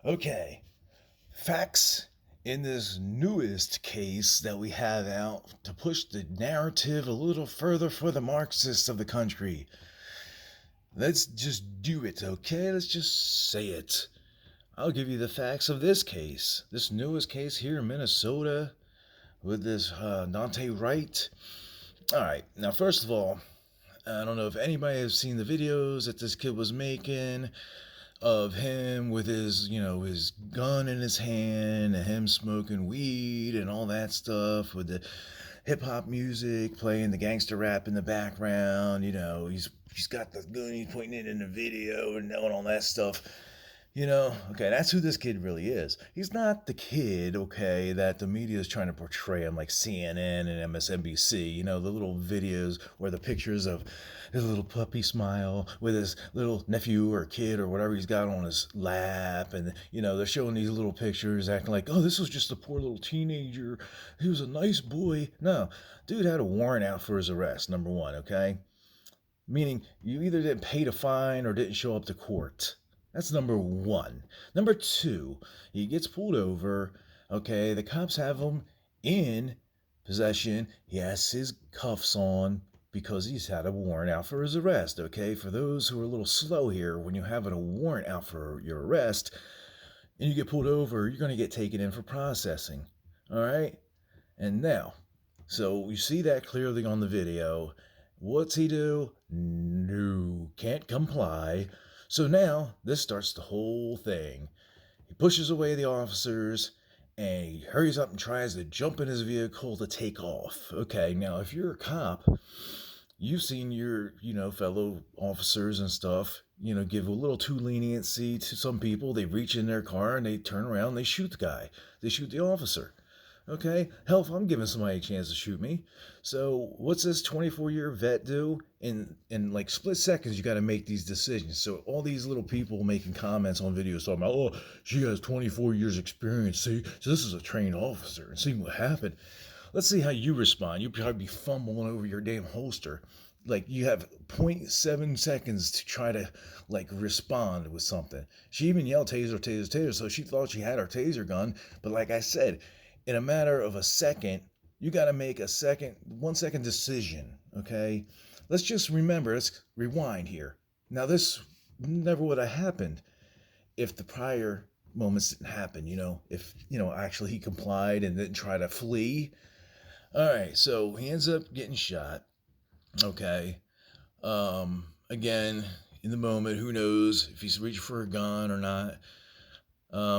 Okay. Facts in this newest case that we have out to push the narrative a little further for the Marxists of the country. Let's just do it, okay? Let's just say it. I'll give you the facts of this case. This newest case here in Minnesota with this Dante Wright. Alright, now, first of all, I don't know if anybody has seen the videos that this kid was making of him with his gun in his hand and him smoking weed and all that stuff with the hip hop music playing the gangster rap in the background. He's got the gun, he's pointing it in the video and all that stuff. Okay, that's who this kid really is. He's not the kid, okay, that the media is trying to portray him like CNN and MSNBC. The little videos where the pictures of his little puppy smile with his little nephew or kid or whatever he's got on his lap. And, they're showing these little pictures acting like, oh, this was just a poor little teenager. He was a nice boy. No, dude had a warrant out for his arrest, number one, okay? Meaning you either didn't pay the fine or didn't show up to court. That's number one. Number two, he gets pulled over. Okay, the cops have him in possession. He has his cuffs on because he's had a warrant out for his arrest. Okay, for those who are a little slow here, when you have a warrant out for your arrest and you get pulled over, you're going to get taken in for processing. All right? And now, so you see that clearly on the video. What's he do? No, can't comply. So now this starts the whole thing. He pushes away the officers and he hurries up and tries to jump in his vehicle to take off. Okay, now if you're a cop, you've seen your, fellow officers and stuff, give a little too leniency to some people. They reach in their car and they turn around and they shoot the guy. They shoot the officer. Okay? Hell, if I'm giving somebody a chance to shoot me. So what's this 24-year vet do? In like split seconds, you got to make these decisions. So all these little people making comments on videos talking about, oh, she has 24 years experience. See, so this is a trained officer. And see what happened. Let's see how you respond. You'll probably be fumbling over your damn holster. Like you have zero point 0.7 seconds to try to like respond with something. She even yelled taser, taser, taser, so she thought she had her taser gun. But like I said, in a matter of a second, you got to make a 1 second decision, okay? Let's just remember, let's rewind here. Now, this never would have happened if the prior moments didn't happen, if, actually he complied and didn't try to flee. All right, so he ends up getting shot, okay? Again, in the moment, who knows if he's reaching for a gun or not.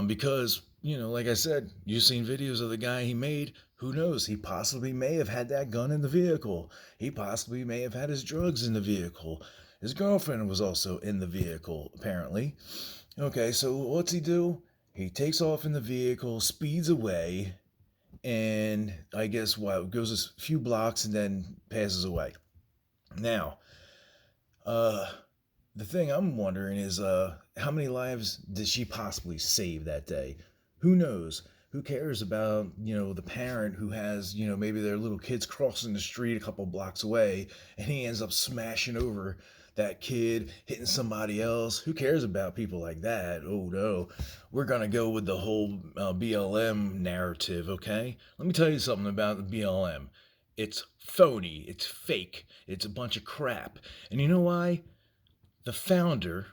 Because, like I said, you've seen videos of the guy he made. Who knows? He possibly may have had that gun in the vehicle. He possibly may have had his drugs in the vehicle. His girlfriend was also in the vehicle, apparently. Okay, so what's he do? He takes off in the vehicle, speeds away, and I guess goes a few blocks and then passes away. Now, the thing I'm wondering is how many lives did she possibly save that day? Who knows? Who cares about, the parent who has, maybe their little kids crossing the street a couple blocks away and he ends up smashing over that kid, hitting somebody else? Who cares about people like that? Oh no. We're going to go with the whole BLM narrative, okay? Let me tell you something about the BLM. It's phony. It's fake. It's a bunch of crap. And you know why? The founder,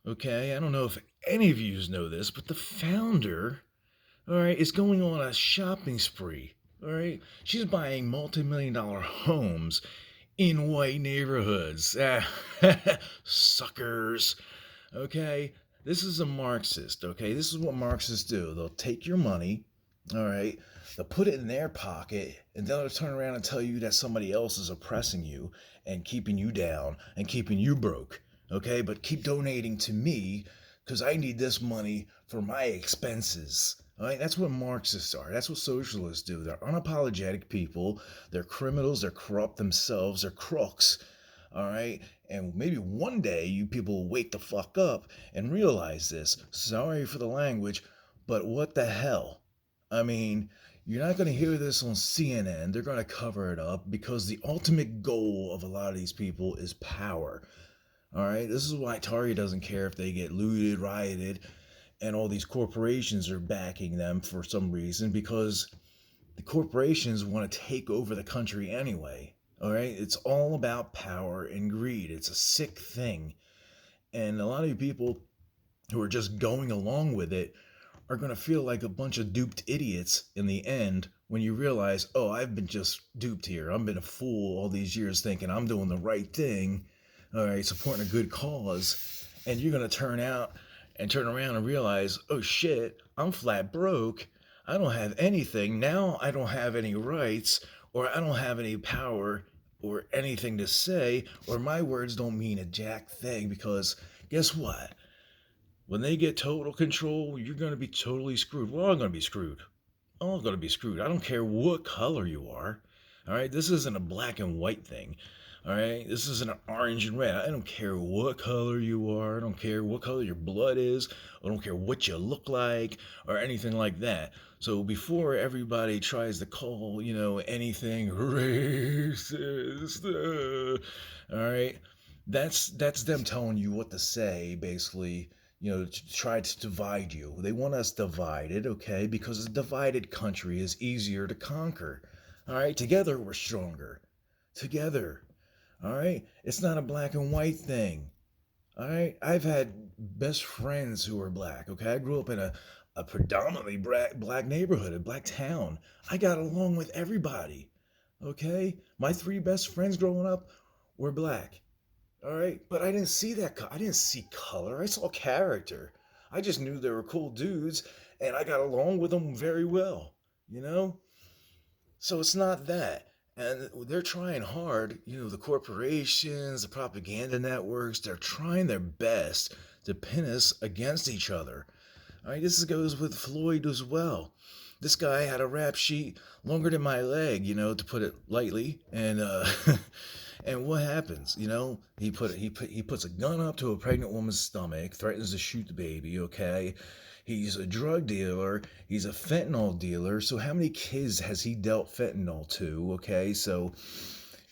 okay, I don't know if any of you know this, but the founder, all right, is going on a shopping spree, all right? She's buying multi-million-dollar homes in white neighborhoods. Suckers, okay? This is a Marxist, okay? This is what Marxists do. They'll take your money, all right? They'll put it in their pocket, and then they'll turn around and tell you that somebody else is oppressing you and keeping you down and keeping you broke. Okay, but keep donating to me because I need this money for my expenses. All right, that's what Marxists are. That's what socialists do. They're unapologetic people. They're criminals. They're corrupt themselves. They're crooks. All right, and maybe one day you people will wake the fuck up and realize this. Sorry for the language, but what the hell? I mean, you're not going to hear this on CNN. They're going to cover it up because the ultimate goal of a lot of these people is power. All right, this is why Target doesn't care if they get looted, rioted, and all these corporations are backing them for some reason because the corporations want to take over the country anyway. All right, it's all about power and greed. It's a sick thing, and a lot of people who are just going along with it are going to feel like a bunch of duped idiots in the end when you realize, oh, I've been just duped here. I've been a fool all these years thinking I'm doing the right thing, all right, supporting a good cause, and you're going to turn around and realize, oh shit, I'm flat broke. I don't have anything. Now I don't have any rights, or I don't have any power or anything to say, or my words don't mean a jack thing because guess what? When they get total control, you're going to be totally screwed. We're all going to be screwed. All going to be screwed. I don't care what color you are. All right, this isn't a black and white thing. All right, this isn't an orange and red. I don't care what color you are. I don't care what color your blood is. I don't care what you look like or anything like that. So before everybody tries to call, anything racist, all right, that's them telling you what to say, basically. To try to divide you. They want us divided, okay? Because a divided country is easier to conquer. All right, together we're stronger. Together. All right, it's not a black and white thing. All right, I've had best friends who are black. Okay, I grew up in a predominantly black neighborhood, a black town. I got along with everybody. Okay, my three best friends growing up were black. All right, but I didn't see that. I didn't see color. I saw character. I just knew they were cool dudes, and I got along with them very well. You know, so it's not that. And they're trying hard. The corporations, the propaganda networks, they're trying their best to pin us against each other. All right, this goes with Floyd as well. This guy had a rap sheet longer than my leg, to put it lightly, and and what happens? He puts a gun up to a pregnant woman's stomach, threatens to shoot the baby. Okay, he's a drug dealer. He's a fentanyl dealer. So how many kids has he dealt fentanyl to? Okay, so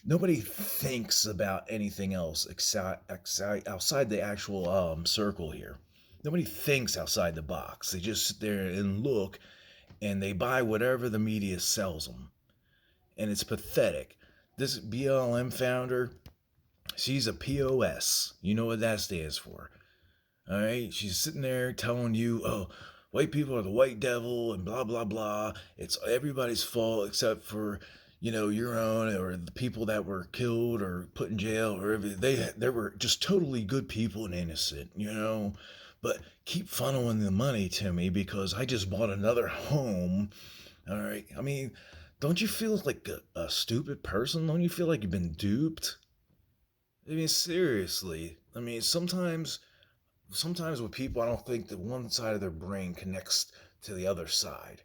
nobody thinks about anything else outside the actual circle here. Nobody thinks outside the box. They just sit there and look, and they buy whatever the media sells them, and it's pathetic. This BLM founder, she's a POS. You know what that stands for. All right? She's sitting there telling you, oh, white people are the white devil and blah, blah, blah. It's everybody's fault except for, your own or the people that were killed or put in jail or they were just totally good people and innocent. But keep funneling the money to me because I just bought another home. All right? I mean, don't you feel like a stupid person? Don't you feel like you've been duped? I mean, seriously. I mean, sometimes with people, I don't think that one side of their brain connects to the other side.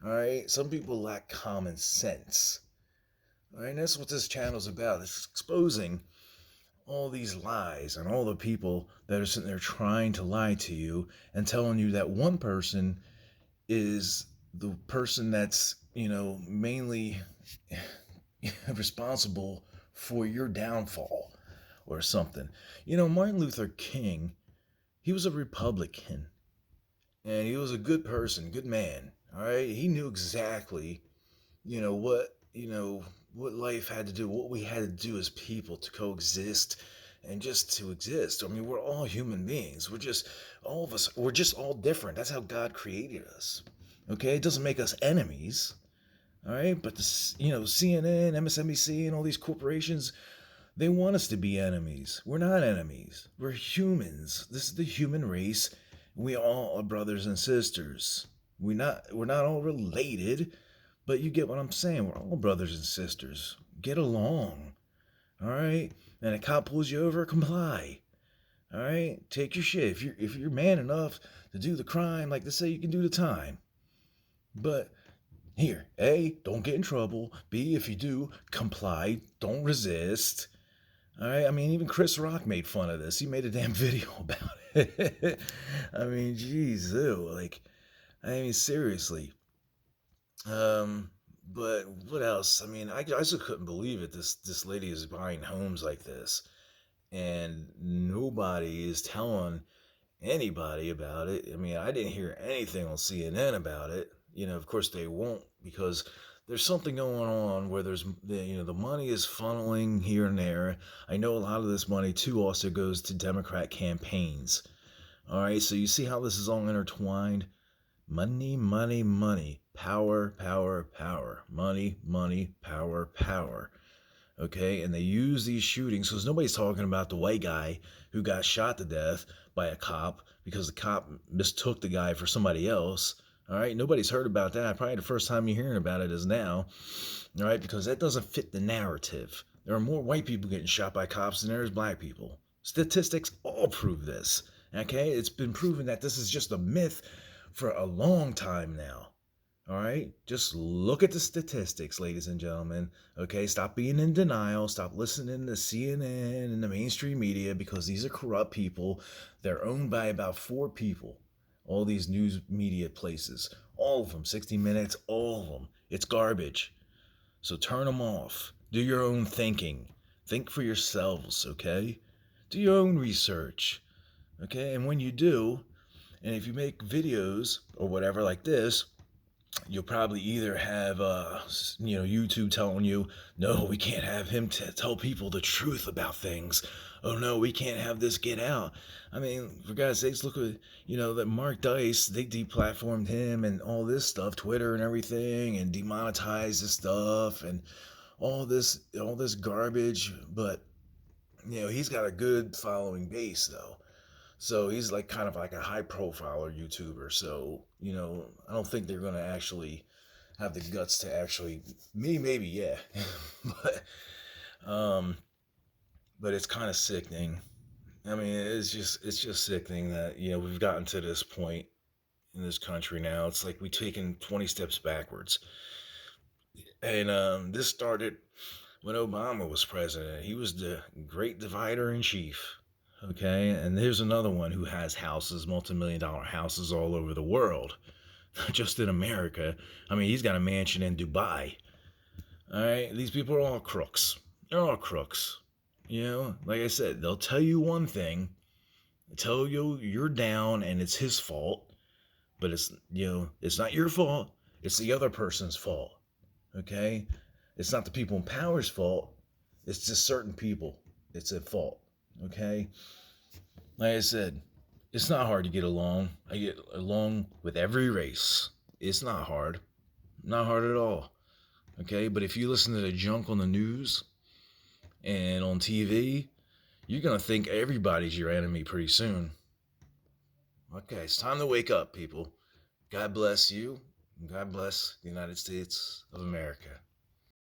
All right? Some people lack common sense. All right? And that's what this channel's about. It's exposing all these lies and all the people that are sitting there trying to lie to you and telling you that one person is the person that's, mainly responsible for your downfall or something. Martin Luther King, he was a Republican and he was a good person, good man. All right. He knew exactly, what life had to do, what we had to do as people to coexist and just to exist. I mean, we're all human beings. All of us, we're just all different. That's how God created us. Okay, it doesn't make us enemies. All right, but CNN, MSNBC, and all these corporations, they want us to be enemies. We're not enemies. We're humans. This is the human race. We all are brothers and sisters. We're not all related, but you get what I'm saying. We're all brothers and sisters. Get along. All right, and a cop pulls you over, comply. All right, take your shit. If you're man enough to do the crime, like they say, you can do the time. But here, A, don't get in trouble. B, if you do, comply. Don't resist. All right. I mean, even Chris Rock made fun of this. He made a damn video about it. I mean, geez, ew. Seriously. But what else? I mean, I just couldn't believe it. This lady is buying homes like this, and nobody is telling anybody about it. I mean, I didn't hear anything on CNN about it. Of course they won't, because there's something going on where the money is funneling here and there. I know a lot of this money too also goes to Democrat campaigns. All right, so you see how this is all intertwined? Money, money, money. Power, power, power. Money, money, power, power. Okay, and they use these shootings because nobody's talking about the white guy who got shot to death by a cop because the cop mistook the guy for somebody else. All right, nobody's heard about that. Probably the first time you're hearing about it is now. All right, because that doesn't fit the narrative. There are more white people getting shot by cops than there is black people. Statistics all prove this. Okay, it's been proven that this is just a myth for a long time now. All right, just look at the statistics, ladies and gentlemen. Okay, stop being in denial. Stop listening to CNN and the mainstream media, because these are corrupt people. They're owned by about 4 people. All these news media places, all of them, 60 Minutes, all of them. It's garbage. So turn them off. Do your own thinking. Think for yourselves, okay? Do your own research, okay? And when you do, and if you make videos or whatever like this, you'll probably either have YouTube telling you, no, we can't have him tell people the truth about things. Oh no, we can't have this get out. I mean, for God's sakes, look at that Mark Dice. They deplatformed him and all this stuff, Twitter and everything, and demonetized his stuff and all this garbage. But he's got a good following base though. So he's like kind of like a high profile YouTuber. So, I don't think they're going to actually have the guts to actually, maybe, yeah. but, but it's kind of sickening. I mean, it's just sickening that, we've gotten to this point in this country now. It's like we've taken 20 steps backwards. And this started when Obama was president. He was the great divider in chief. Okay, and there's another one who has houses, multi-million-dollar houses all over the world, not just in America. I mean, he's got a mansion in Dubai. All right, these people are all crooks. They're all crooks. Like I said, they'll tell you one thing, tell you you're down and it's his fault, but it's not your fault. It's the other person's fault. Okay, it's not the people in power's fault. It's just certain people. It's at fault. Okay. Like I said, it's not hard to get along. I get along with every race. It's not hard. Not hard at all. Okay, but if you listen to the junk on the news and on TV, you're going to think everybody's your enemy pretty soon. Okay, it's time to wake up, people. God bless you. God bless the United States of America.